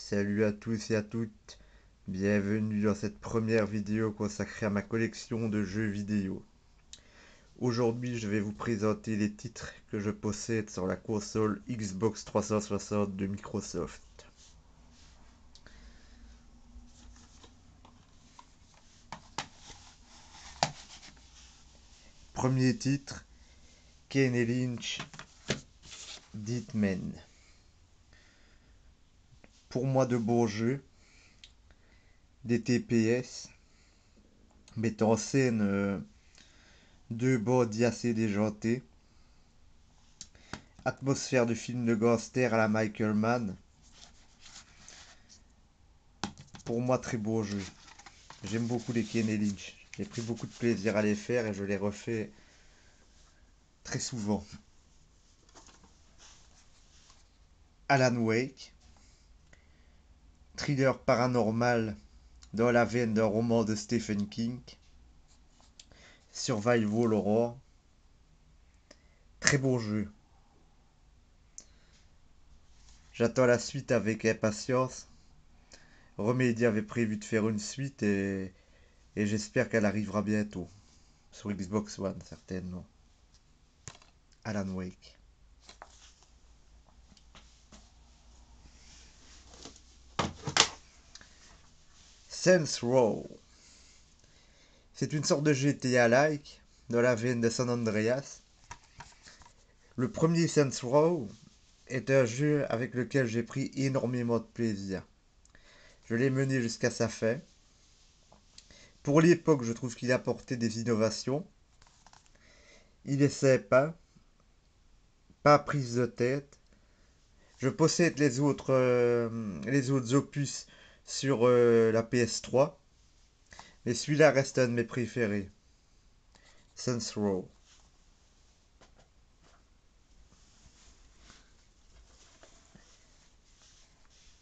Salut à tous et à toutes, bienvenue dans cette première vidéo consacrée à ma collection de jeux vidéo. Aujourd'hui, je vais vous présenter les titres que je possède sur la console Xbox 360 de Microsoft. Premier titre, Ken et Lynch, Hitman. Pour moi, de beaux jeux, des TPS, mettant en scène deux bandits assez déjantés, atmosphère de film de gangster à la Michael Mann. Pour moi, très beau jeu. J'aime beaucoup les Ken et Lynch. J'ai pris beaucoup de plaisir à les faire et je les refais très souvent. Alan Wake, thriller paranormal dans la veine d'un roman de Stephen King. Survival horror, très beau jeu. J'attends la suite avec impatience. Remedy avait prévu de faire une suite et j'espère qu'elle arrivera bientôt. Sur Xbox One, certainement. Alan Wake. Saints Row. C'est une sorte de GTA-like dans la veine de San Andreas. Le premier Saints Row est un jeu avec lequel j'ai pris énormément de plaisir. Je l'ai mené jusqu'à sa fin. Pour l'époque, je trouve qu'il apportait des innovations. Il est sympa, pas prise de tête. Je possède les autres opus sur la PS3, mais celui-là reste un de mes préférés. Saints Row.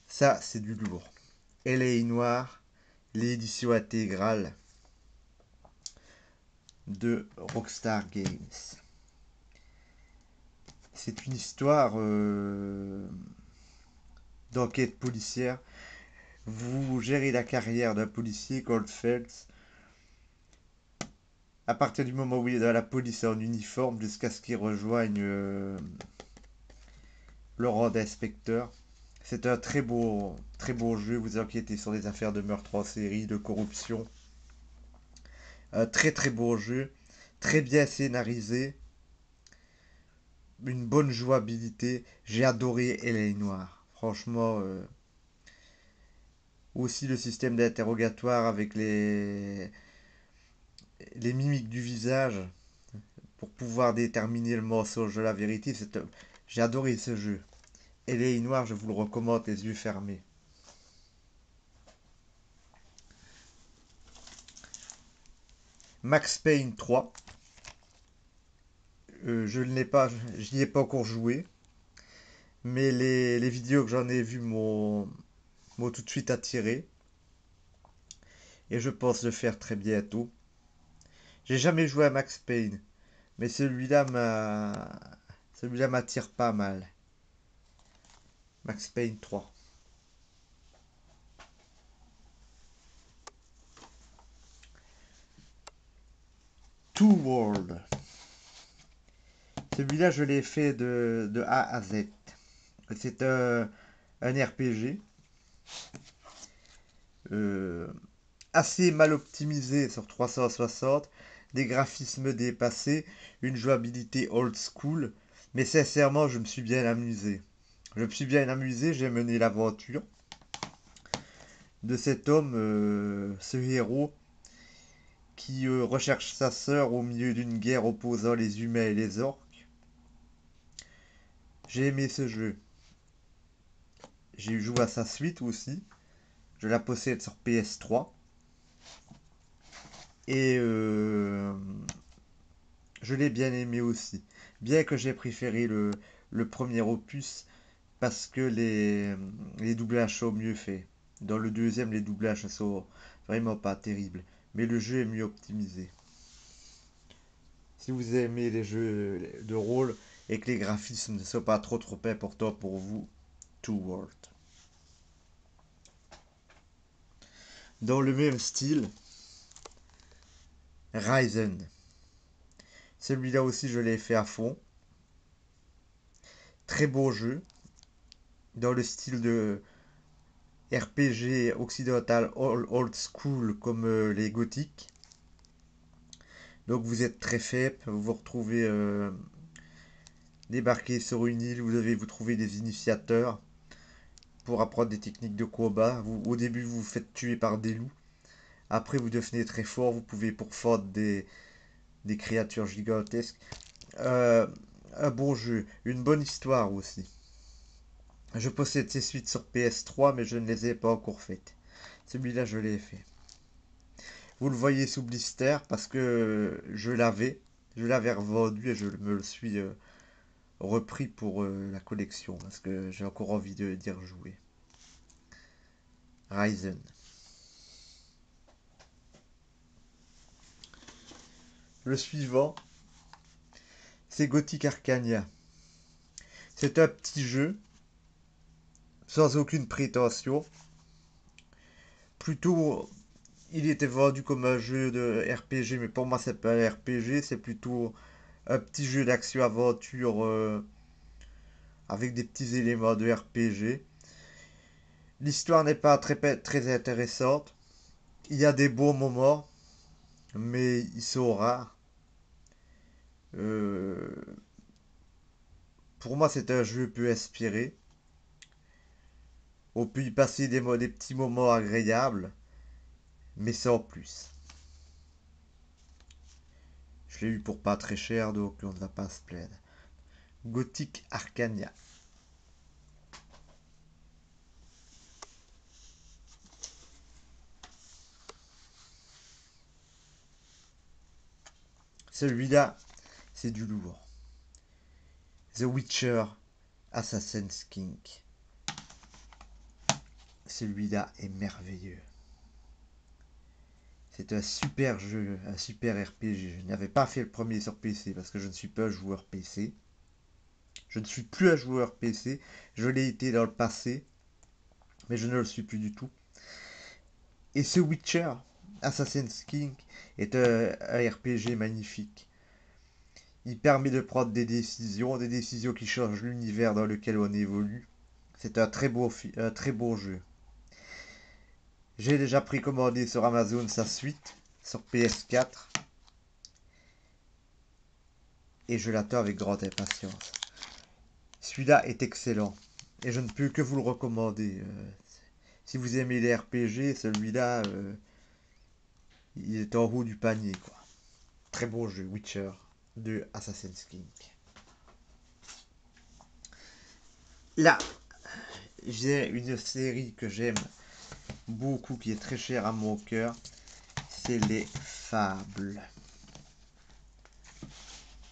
Ça, c'est du lourd. L.A. Noire, l'édition intégrale de Rockstar Games. C'est une histoire d'enquête policière. Vous gérez la carrière d'un policier, Goldfeld, à partir du moment où il est dans la police en uniforme jusqu'à ce qu'il rejoigne le rang d'inspecteur. C'est un très beau jeu. Vous enquêtez sur des affaires de meurtre en série, de corruption. Un très beau jeu, très bien scénarisé, une bonne jouabilité. J'ai adoré L.A. Noire. Franchement, aussi le système d'interrogatoire avec les mimiques du visage pour pouvoir déterminer le mensonge de la vérité. J'ai adoré ce jeu. L.A. Noire, je vous le recommande les yeux fermés. Max Payne 3. Je ne l'ai pas, j'y ai pas encore joué, mais les vidéos que j'en ai vues m'ont tout de suite attiré et je pense le faire très bientôt. J'ai jamais joué à Max Payne, mais celui-là m'attire pas mal. Max Payne 3. Two World. Celui-là, je l'ai fait de A à Z. C'est un RPG euh, assez mal optimisé sur 360, des graphismes dépassés, une jouabilité old school, mais sincèrement, je me suis bien amusé. Je me suis bien amusé, j'ai mené l'aventure de cet homme, ce héros, qui recherche sa sœur au milieu d'une guerre opposant les humains et les orques. J'ai aimé ce jeu. J'ai joué à sa suite aussi. Je la possède sur PS3. Et je l'ai bien aimé aussi. Bien que j'ai préféré le premier opus parce que les doublages sont mieux faits. Dans le deuxième, les doublages sont vraiment pas terribles. Mais le jeu est mieux optimisé. Si vous aimez les jeux de rôle et que les graphismes ne sont pas trop importants pour vous, Two World. Dans le même style, Ryzen. Celui-là aussi, je l'ai fait à fond. Très beau jeu. Dans le style de RPG occidental old school comme les gothiques. Donc vous êtes très faible, vous vous retrouvez débarqué sur une île, vous devez vous trouver des initiateurs pour apprendre des techniques de combat. Au début, vous vous faites tuer par des loups. Après, vous devenez très fort, vous pouvez pourfendre des créatures gigantesques. Euh, un bon jeu, une bonne histoire aussi. Je possède ces suites sur PS3, mais je ne les ai pas encore faites. Celui-là, je l'ai fait. Vous le voyez sous blister parce que je l'avais. Je l'avais revendu et je me le suis repris pour la collection parce que j'ai encore envie d'y rejouer. Ryzen. Le suivant, c'est Gothic Arcania. C'est un petit jeu sans aucune prétention. Plutôt, il était vendu comme un jeu de RPG, mais pour moi, c'est pas un RPG, c'est plutôt un petit jeu d'action-aventure avec des petits éléments de RPG. L'histoire n'est pas très intéressante. Il y a des beaux moments, mais ils sont rares. Euh, pour moi, c'est un jeu peu inspiré. On peut y passer des petits moments agréables, mais sans plus. Je l'ai eu pour pas très cher, donc on ne va pas se plaindre. Gothic Arcania. Celui-là, c'est du lourd. The Witcher Assassin's King. Celui-là est merveilleux. C'est un super jeu, un super RPG. Je n'avais pas fait le premier sur PC parce que je ne suis pas un joueur PC. Je ne suis plus un joueur PC. Je l'ai été dans le passé, mais je ne le suis plus du tout. Et ce Witcher, Assassin's King, est un RPG magnifique. Il permet de prendre des décisions qui changent l'univers dans lequel on évolue. C'est un très beau jeu. J'ai déjà précommandé sur Amazon sa suite, sur PS4, et je l'attends avec grande impatience. Celui-là est excellent, et je ne peux que vous le recommander. Si vous aimez les RPG, celui-là, il est en haut du panier, quoi. Très beau jeu, Witcher de Assassin's Creed. Là, j'ai une série que j'aime beaucoup, qui est très chère à mon cœur, c'est les Fables.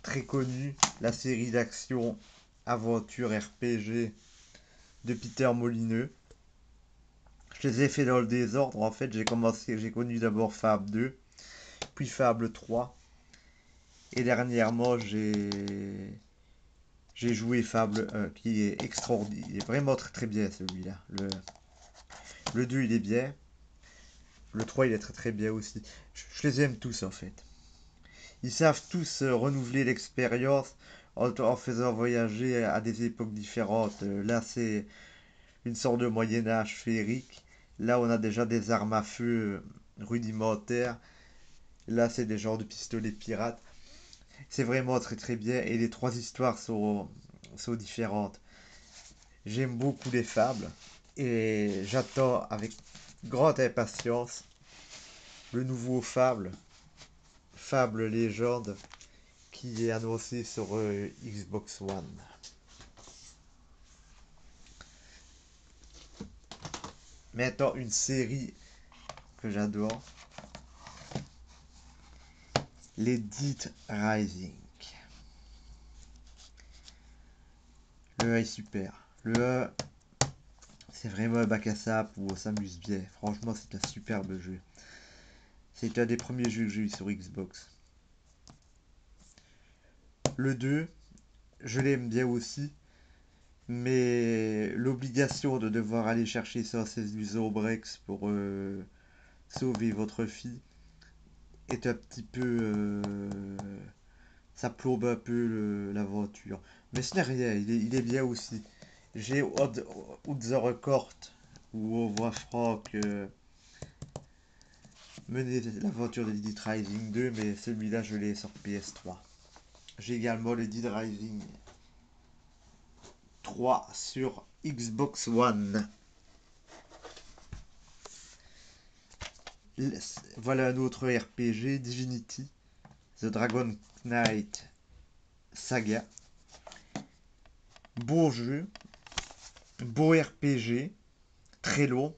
Très connue, la série d'action, aventure, RPG de Peter Molineux. Je les ai fait dans le désordre, en fait, j'ai connu d'abord Fable 2, puis Fable 3, et dernièrement j'ai joué Fable 1, qui est extraordinaire, il est vraiment très très bien celui-là. Le 2 il est bien, le 3 il est très très bien aussi. Je les aime tous en fait. Ils savent tous renouveler l'expérience en faisant voyager à des époques différentes. Là c'est une sorte de Moyen Âge féerique. Là on a déjà des armes à feu rudimentaires. Là c'est des genres de pistolets pirates. C'est vraiment très très bien et les trois histoires sont différentes. J'aime beaucoup les fables et j'attends avec grande impatience le nouveau Fable Légende, qui est annoncé sur Xbox One. Maintenant, une série que j'adore, les Dead Rising. Le 1 est super. Le 1, c'est vraiment un bac à sable où on s'amuse bien. Franchement, c'est un superbe jeu. C'est un des premiers jeux que j'ai eu sur Xbox. Le 2, je l'aime bien aussi, mais l'obligation de devoir aller chercher ça, c'est du Zobrex pour sauver votre fille est un petit peu... ça plombe un peu l'aventure. Mais ce n'est rien, il est bien aussi. J'ai The Record où on voit Franck mener l'aventure de Dead Rising 2, mais celui-là je l'ai sur PS3. J'ai également le Dead Rising 3 sur Xbox One. Voilà un autre RPG, Divinity, The Dragon Knight Saga. Beau jeu, beau RPG, très long,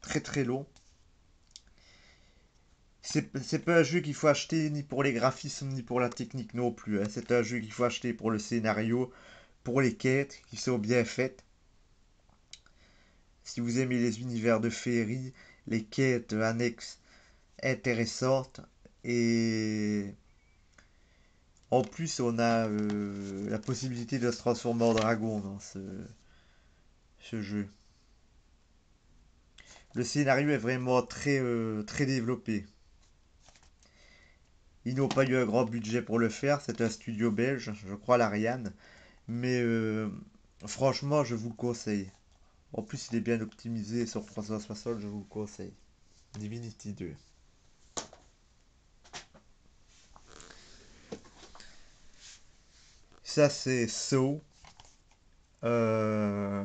très très long. C'est pas un jeu qu'il faut acheter ni pour les graphismes ni pour la technique non plus, hein. C'est un jeu qu'il faut acheter pour le scénario, pour les quêtes qui sont bien faites. Si vous aimez les univers de féerie, les quêtes annexes intéressantes, et en plus on a la possibilité de se transformer en dragon dans ce jeu. Le scénario est vraiment très développé. Ils n'ont pas eu un grand budget pour le faire, c'est un studio belge, je crois l'Ariane, mais franchement je vous le conseille. En plus il est bien optimisé sur 360, je vous le conseille. Divinity 2. Ça c'est Saw, euh,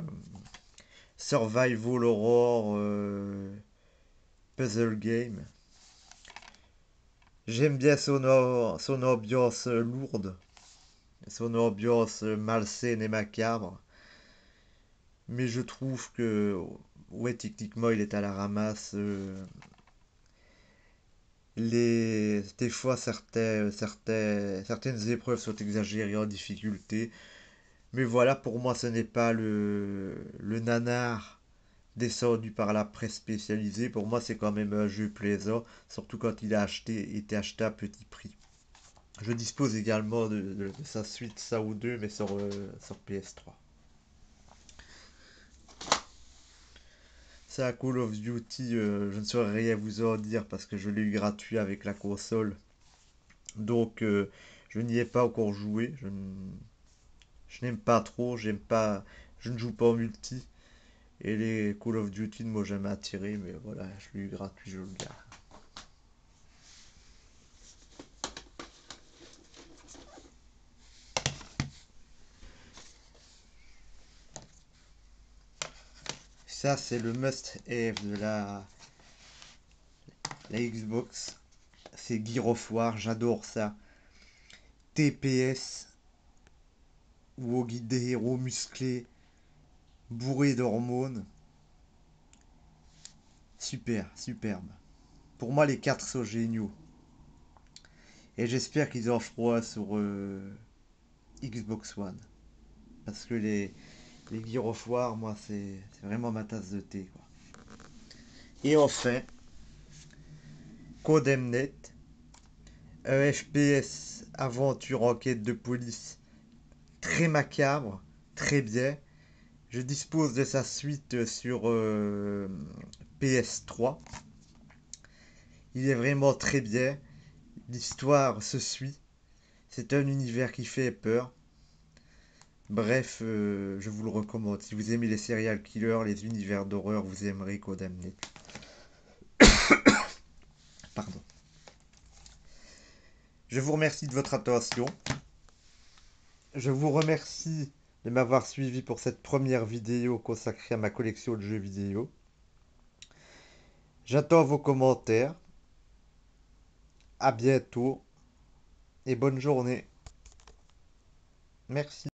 Survival Horror Puzzle Game. J'aime bien son ambiance lourde, son ambiance malsaine et macabre. Mais je trouve que, ouais, techniquement, il est à la ramasse. Des fois, certaines épreuves sont exagérées en difficulté. Mais voilà, pour moi, ce n'est pas le nanar descendu par la presse spécialisée. Pour moi, c'est quand même un jeu plaisant, surtout quand il a été acheté à petit prix. Je dispose également de sa suite SAO 2, mais sur PS3. Ça, Call of Duty, je ne saurais rien vous en dire parce que je l'ai eu gratuit avec la console. Donc, je n'y ai pas encore joué. Je n'aime pas trop, je ne joue pas en multi. Et les Call of Duty ne m'ont jamais attiré, mais voilà, je l'ai eu gratuit, je le garde. Ça, c'est le must-have de la Xbox. C'est Gear of War, j'adore ça. TPS, où on guide des héros musclés, bourrés d'hormones. Super, superbe. Pour moi, les quatre sont géniaux. Et j'espère qu'ils en feront un sur Xbox One. Parce que les Gear of War, moi, c'est vraiment ma tasse de thé, quoi. Et enfin, Codemnet, un FPS aventure enquête de police très macabre, très bien. Je dispose de sa suite sur PS3. Il est vraiment très bien. L'histoire se suit. C'est un univers qui fait peur. Bref, je vous le recommande. Si vous aimez les serial killers, les univers d'horreur, vous aimerez Condemned. Pardon. Je vous remercie de votre attention. Je vous remercie de m'avoir suivi pour cette première vidéo consacrée à ma collection de jeux vidéo. J'attends vos commentaires. À bientôt et bonne journée. Merci.